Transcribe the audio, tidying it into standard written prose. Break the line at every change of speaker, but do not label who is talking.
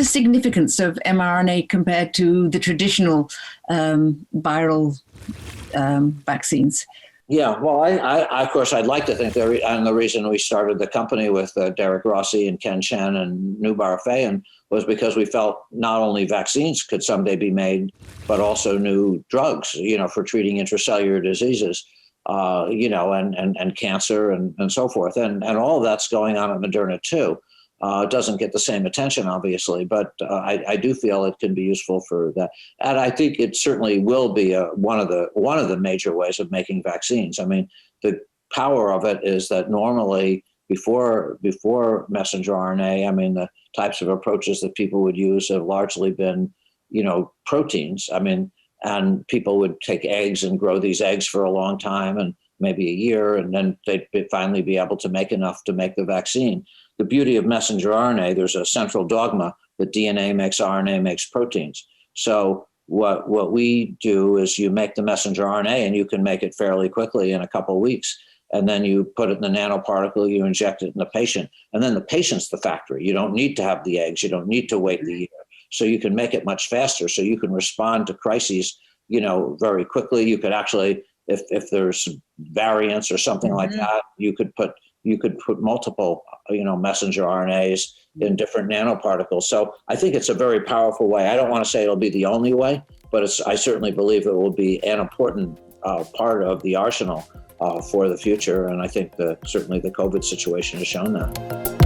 significance of mRNA compared to the traditional viral vaccines?
Yeah, well, I of course, I'd like to think that, and the reason we started the company with Derek Rossi and Ken Chen and Nubar Fayan was because we felt not only vaccines could someday be made, but also new drugs, for treating intracellular diseases, and cancer and so forth. And all of that's going on at Moderna too. It doesn't get the same attention, obviously, but I do feel it can be useful for that. And I think it certainly will be one of the major ways of making vaccines. I mean, the power of it is that normally before messenger RNA, I mean, the types of approaches that people would use have largely been, proteins. I mean, and people would take eggs and grow these eggs for a long time, and maybe a year, and then they'd finally be able to make enough to make the vaccine. The beauty of messenger RNA, there's a central dogma that DNA makes RNA makes proteins. So what we do is you make the messenger RNA and you can make it fairly quickly in a couple of weeks. And then you put it in the nanoparticle, you inject it in the patient. And then the patient's the factory. You don't need to have the eggs. You don't need to wait the year. So you can make it much faster. So you can respond to crises, very quickly. You could actually, if there's variants or something like that, you could put multiple, messenger RNAs in different nanoparticles. So I think it's a very powerful way. I don't want to say it'll be the only way, but I certainly believe it will be an important part of the arsenal for the future. And I think certainly the COVID situation has shown that.